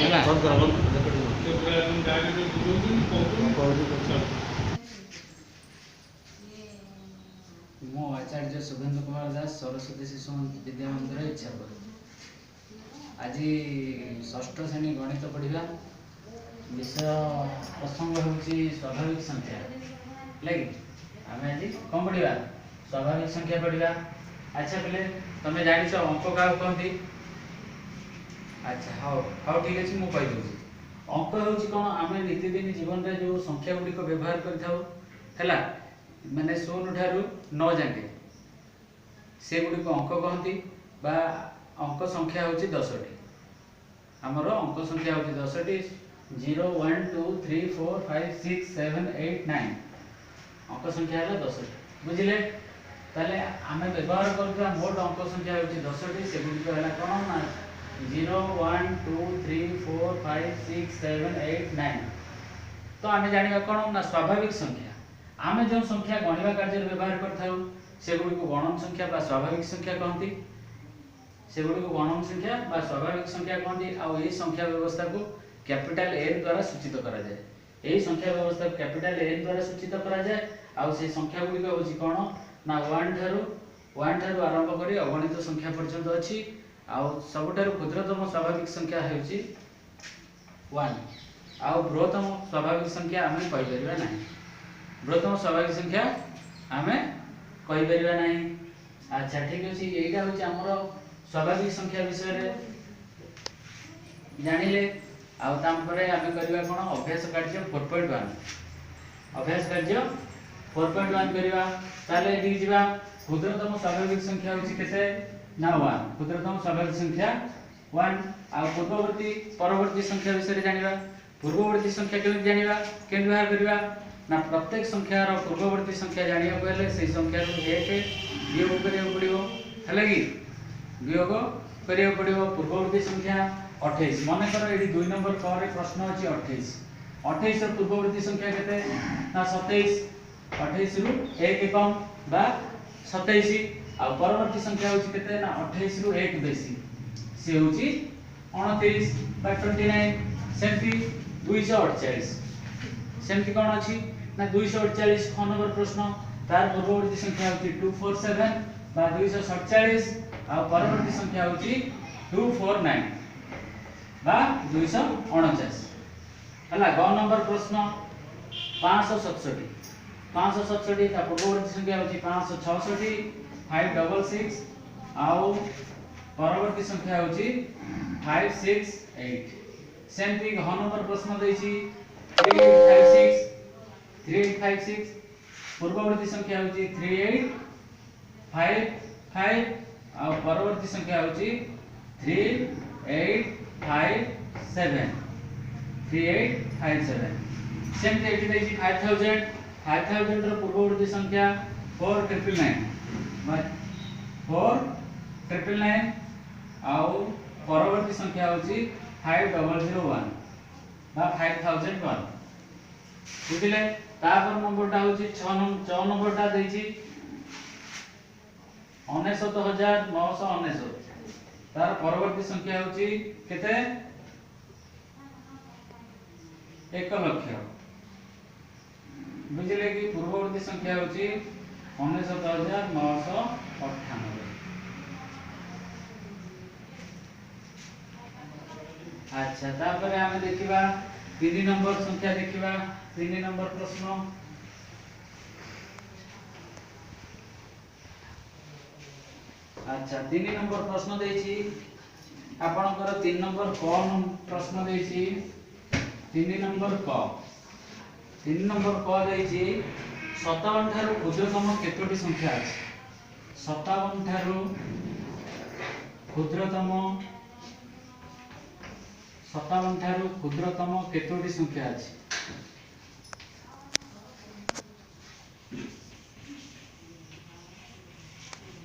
ହେଲା। ମୁଁ आचार्य शुभेंद्र कुमार दास सरस्वती शिशु विद्या मंदिर इच्छापुर। आज षष्ठ श्रेणी गणित पढ़ा विषय प्रसंग हूँ स्वाभाविक संख्या लगे आम आज कौन पढ़ा स्वाभाविक संख्या पढ़ा। अच्छा पे तुम जान अंक क्या कहती। अच्छा हाँ हाँ ठीक अच्छे मुझे कहीदे अंक हूँ कौन आम नीतिदिन जीवन में जो संख्या गुड़िक व्यवहार करा माने 0 ठारू 9 जाके से गुड़िक अंक कहती बा अंक संख्या हूँ 10टी। आमर अंक संख्या हूँ 10टी 0 1 2 3 4 5 6 7 8 9 अंक संख्या है 10टी बुझे। ताले आम व्यवहार कर मोट अंक संख्या हूँ 10टी से गुड़िक है कौन ना 0 1 2 3 4 5 6 7 8 9। तो आम जाना कौन ना स्वाभाविक संख्या आम जो संख्या गणिबा कार्य व्यवहार करगुड़ी को गणन संख्या बा स्वाभाविक संख्या कहती से गुड़ी को गणन संख्या बा स्वाभाविक संख्या कहती। आई संख्या व्यवस्था को कैपिटल एन द्वारा सूचित करा जाए। यही संख्या व्यवस्था को कैपिटल एन द्वारा सूचित करा जाए। आउ से संख्या गुड़िक हूँ कौन ना 1 ठारू आरंभ कर अगणित संख्या पर्यंत अच्छी। आउ सबुठारु क्षुद्रतम स्वाभाविक संख्या हूँ 1 आउ बृहत्तम स्वाभाविक संख्या आम कहीपर ना बृहत्तम स्वाभाविक संख्या आम कहीपर ना। अच्छा ठीक अच्छे यहाँ हूँ आमर स्वाभाविक संख्या विषय जानिले आम करवा कौन अभ्यास कार्य 4.1 अभ्यास कार्य 4.1 करवा। ताले ये क्षुद्रतम स्वाभाविक संख्या हूँ के ना 1 क्षुद्रतम स्वाभाविक संख्या 1 आ पूर्ववर्ती परवर्ती संख्या विषय जानिबा। पूर्ववर्ती संख्या केमि जानिबा केमि व्यवहार करबा ना प्रत्येक संख्यार पूर्ववर्ती संख्या जानिया पहले से संख्या को 1 वियोग करियो पड़िबो हैला कि वियोग करियो पड़िबो। पूर्ववर्ती संख्या 28 मन कर एडी 2 नंबर पर प्रश्न अछि 28 र पूर्ववर्ती संख्या केते ना 27 28 रु 1 कम बा 27 आ परवर्ती संख्या होछि केते ना 28 रु 1 बेसी से होछि 29 बा 29 सेमती 248 सेमती कोन अछि ना 248 ख नंबर प्रश्न तार पूर्ववर्ती संख्या होछि 247 बा 247 आ परवर्ती संख्या होछि 249 बा 249 हला। ग नंबर प्रश्न 567 ता पूर्ववर्ती संख्या होछि 566 566 आउ परवर्ती संख्या होछि 568 सेमती घ नंबर प्रश्न दैछि 3856 पूर्ववर्ती संख्या होछि 3855 आ परवर्ती संख्या होछि 3857 सेमती एठी दैछि 5000 र पूर्ववर्ती संख्या 4999 4999 आउ परवर्ती संख्या होछि 5001 बा 5001 बुझिले। तापर नंबरटा होछि 6 नंबरटा दैछि 69999 तार परवर्ती संख्या होछि केते 1 लाख बुझिले कि पूर्ववर्ती संख्या होछि 69998। अच्छा तापर आमे देखिबा 3 नंबर संख्या देखिबा 3 नंबर प्रश्न। अच्छा 3 नंबर प्रश्न देछि आपनकर 3 नंबर कौन प्रश्न देछि 3 नंबर क देछि 57 ठारू क्षुद्रतम केतोटी संख्या अछि 57 ठारू क्षुद्रतम केतोटी संख्या अछि